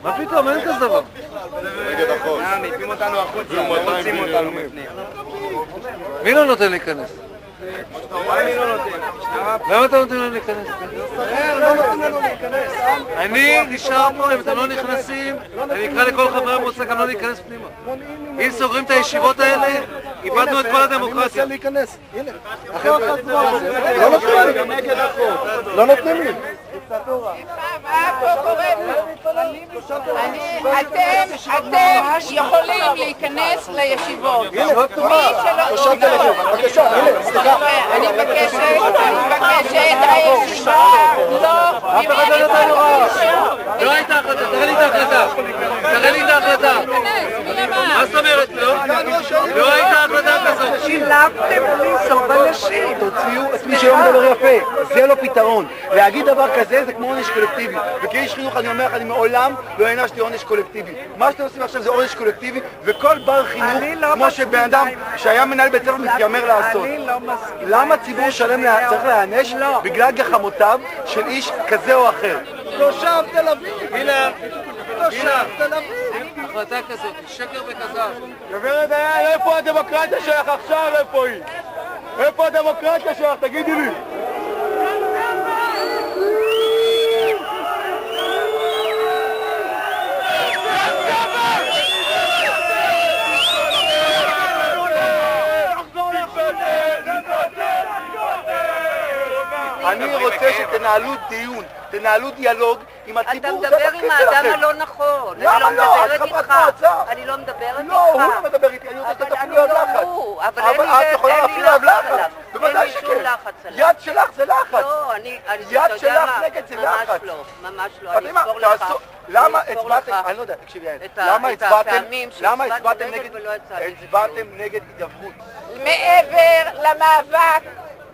מה פתאום? אין כזה דבר. נגד החוק. מעיפים אותנו החוצה, לא רוצים אותנו בפנים. מי לא נותן להיכנס? מי לא נותן? למה אתה נותן לנו להיכנס? לא נותנים לנו להיכנס. אני נשאר פה, אם אתם לא נכנסים, אני אקרא לכל חברי המועצה גם לא להיכנס פנימה. אם סוגרים את הישיבות האלה, איבדנו את כל הדמוקרטיה. אני מנסה להיכנס, הנה. לא נותנים לי. לא נותנים לי. אתם יכולים להיכנס לישיבות. אני מבקשת, הישיבה לא נראית. לא הייתה החלטה, תראה לי את ההחלטה. תראה לי את ההחלטה. מה זאת אומרת לא? לא הייתה החלטה כזאת. שילבתם בלי בנשים. תוציאו את מי שלא מדבר יפה, זה לא פתרון. להגיד דבר כזה זה כמו עונש קולקטיבי. וכאיש חינוך אני אומר לך, אני מעולם לא הענשתי עונש קולקטיבי. מה שאתם עושים עכשיו זה עונש קולקטיבי, וכל בר חינוך, כמו שבן אדם שהיה מנהל בית ספר מתיימר לעשות. למה ציבור שלם צריך להיענש? בגלל גחמותיו של איש כזה או אחר. תושב תל אביב! הנה, תושב תל אביב! החלטה כזאת, שקר וכזב. גברת דיין, איפה הדמוקרטיה שלך עכשיו? איפה היא? איפה הדמוקרטיה שלך? תגידי לי! אני רוצה שתנהלו דיון, תנהלו דיאלוג עם הציבור. אתה מדבר עם האדם הלא נכון. למה לא? את חברת מועצה. אני לא מדברת איתך. לא, הוא לא מדבר איתי, אני רוצה שתפעילו עליו לחץ. אבל את יכולה להפעיל עליו לחץ. בוודאי שכן. יד שלך זה לחץ. לא, יד שלך נגד זה לחץ. ממש לא, אני אסבור לך. למה הצבעתם, אני לא יודע, תקשיבי, למה הצבעתם נגד הידברות? מעבר למאבק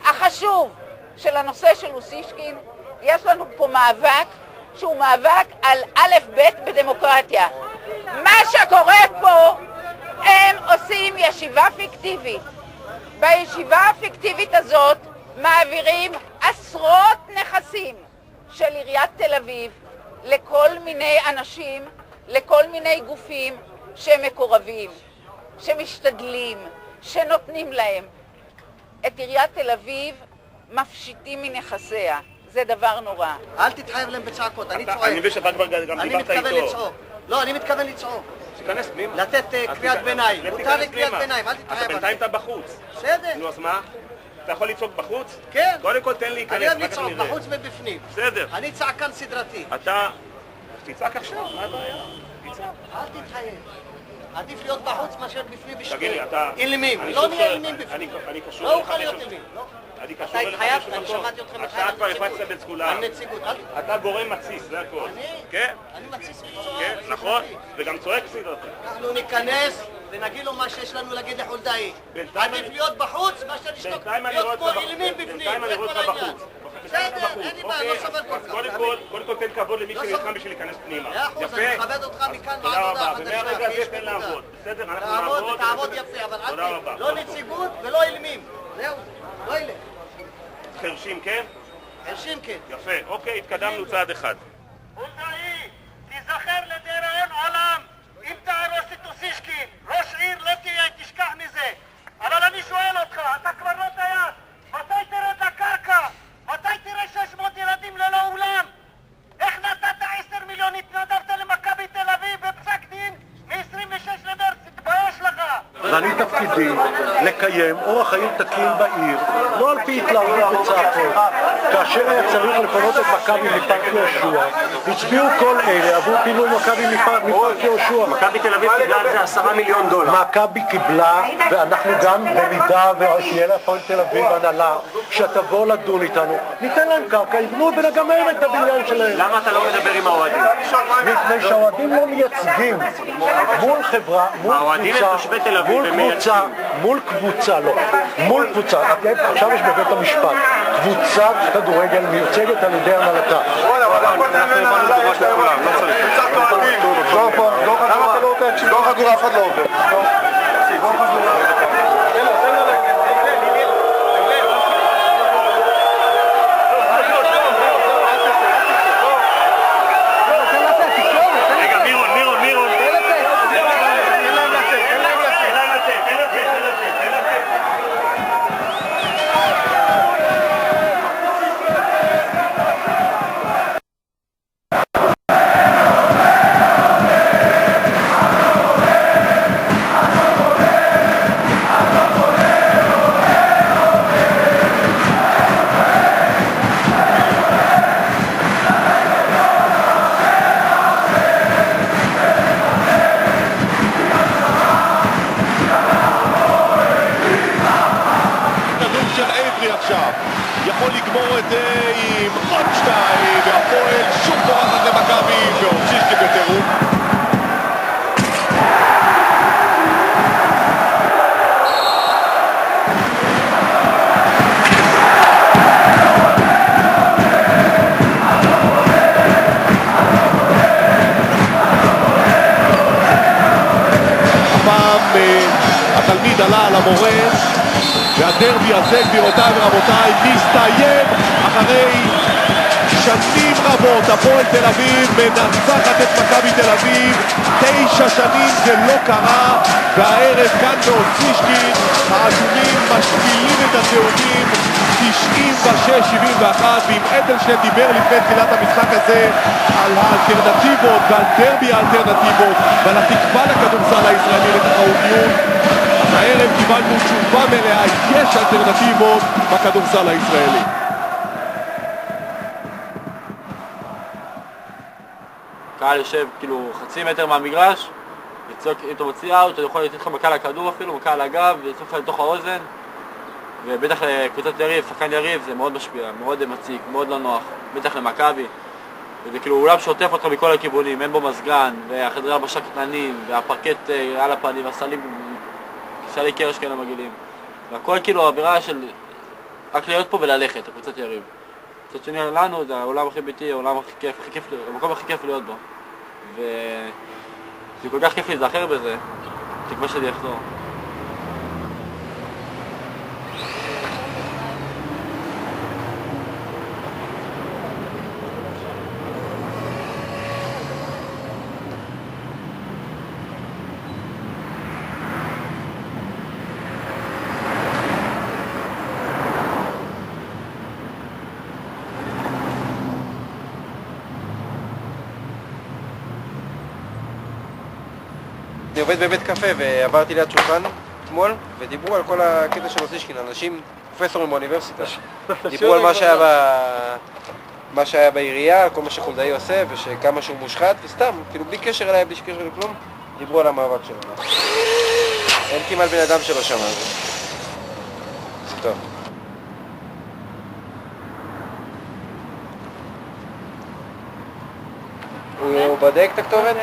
החשוב של הנושא של אוסישקין, יש לנו פה מאבק שהוא מאבק על א' ב' בדמוקרטיה. מה שקורה פה, הם עושים ישיבה פיקטיבית. בישיבה הפיקטיבית הזאת מעבירים עשרות נכסים של עיריית תל אביב לכל מיני אנשים, לכל מיני גופים שמקורבים, שמשתדלים, שנותנים להם. את עיריית תל אביב מפשיטים מנכסיה. זה דבר נורא. אל תתחייב להם בצעקות, אני צועק. אני מבין שאתה כבר גם דיברת איתו. אני מתכוון לצעוק. לא, אני מתכוון לצעוק. תיכנס פנימה. לתת קריאת ביניים. מותר לי קריאת ביניים, אל תתחייב. בינתיים אתה בחוץ. בסדר. נו, אז מה? אתה יכול לצעוק בחוץ? כן. קודם כל תן לי להיכנס. אני אוהב לצעוק, בחוץ ובפנים. בסדר. אני צעקן סדרתי. אתה... תצעק עכשיו, מה הבעיה? תצעק. אל תתחייב. עדיף להיות בחוץ מאשר בפנים בשביל. תגיד לי, אתה... אילמים. לא נהיה אילמים בפנים. אני קשור... לא אוכל להיות אילמים. אני קשור אתה התחייבת, אני שמעתי אותך מחייב אתה כבר הפצת בין כולם. על נציגות. אתה גורם מתסיס, זה הכל. כן? אני מתסיס מקצוע. כן, נכון. וגם צועק סדרתי. אנחנו ניכנס ונגיד לו מה שיש לנו להגיד לחולדאי. עדיף להיות בחוץ מאשר לשתוק. להיות כמו אילמים בפנים. בינתיים אני רואה אותך בחוץ. בסדר, אין לי בעיה, לא סובל כל כך. קודם כל תן כבוד למי שנלחם בשביל להיכנס פנימה. 100%, אני מכבד אותך מכאן ועד הודעה חדשה. ומהרגע הזה תן לעבוד. בסדר, אנחנו נעבוד. תעבוד יפה, אבל לא נציגות ולא אילמים. זהו, לא ילך. חרשים כן? חרשים כן. יפה, אוקיי, התקדמנו צעד אחד. חולדאי, תיזכר לדיראון עולם אם תהרוס את אוסישקין. ראש עיר לא תהיה, תשכח מזה. אבל אני שואל אותך, אתה כבר לא טייס. מתי תרד לקרקע? מתי תראה 600 ילדים ללא אולם? איך נתת 10 מיליון התנדבת למכבי תל אביב בפסק דין מ-26 למרץ? תתבייש לך. ואני תפקידי לקיים אורח חיים תקין בעיר, לא על פי התלהבות וצעקות. כאשר היה צריך לפנות את מכבי מפארק יהושע, הצביעו כל אלה עבור פינוי מכבי מפארק יהושע. מכבי תל אביב קיבלה על זה 10 מיליון דולר. מכבי קיבלה, ואנחנו גם במידה ושיהיה להפועל תל אביב הנהלה שתבוא לדון איתנו, ניתן להם קרקע, יבנו ונגמר את הבניין שלהם. למה אתה לא מדבר עם האוהדים? מפני שהאוהדים לא מייצגים מול חברה, מול קבוצה, לא, מול קבוצה, עכשיו יש בבית המשפט, קבוצת כדורגל מיוצגת על ידי הנהלתה. לא חגור, אף אחד לא עובר. המורש, והדרבי הזה, גבירותיי ורבותיי, מסתיים אחרי שנים רבות. הפועל תל אביב מנצחת את מכבי תל אביב, 9 שנים זה לא קרה, והערב כאן באוסישקין האדומים משפילים את הצהובים 96-71, ואם אדלשטיין דיבר לפני תחילת המשחק הזה על האלטרנטיבות ועל דרבי האלטרנטיבות ועל התקווה לכדורסל הישראלי לתחרותיות, הערב קיבלנו תשובה מלאה, יש אלטרנטיבות בכדורסל הישראלי. קהל יושב כאילו חצי מטר מהמגרש, יצוק, אם אתה מוציא אאוט, אתה יכול לתת לך מכה לכדור אפילו, מכה לגב, ויצוק לך לתוך האוזן, ובטח לקבוצת יריב, שחקן יריב, זה מאוד משפיע, מאוד מציק, מאוד לא נוח, בטח למכבי. וזה כאילו אולם שוטף אותך מכל הכיוונים, אין בו מזגן, והחדרי הבשה קטנים, והפרקט על הפנים, והסלים, סלי קרש כאלה מגעילים. והכל כאילו האווירה של רק להיות פה וללכת, הקבוצת יריב. קצת שני לנו, זה העולם הכי ביתי, העולם הכי כיף, המקום הכי כיף להיות בו. וזה כל כך כיף להיזכר בזה, תקווה שלי יחזור. אני עובד בבית קפה ועברתי ליד שולחן אתמול ודיברו על כל הקטע של אוסישקין, אנשים, פרופסורים באוניברסיטה, דיברו על מה שהיה בעירייה, כל מה שחולדאי עושה וכמה שהוא מושחת, וסתם, כאילו בלי קשר אליי, בלי קשר לכלום, דיברו על המאבק שלו. אין כמעט בן אדם שלא שמע. זה טוב. הוא בודק את הכתובת?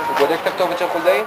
הוא בודק את הכתובת של חולדאי?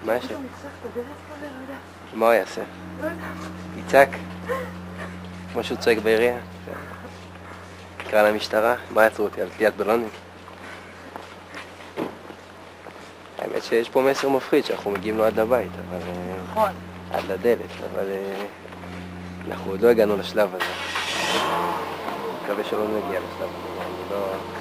מה יש? מה הוא יעשה? יצעק? כמו שהוא צועק בעירייה? קרא למשטרה? מה יעצרו אותי? על תליית בלונים? האמת שיש פה מסר מפחיד שאנחנו מגיעים לו עד לבית, אבל... נכון. עד לדלת, אבל... אנחנו עוד לא הגענו לשלב הזה. אני מקווה שלא נגיע לשלב הזה, אני לא...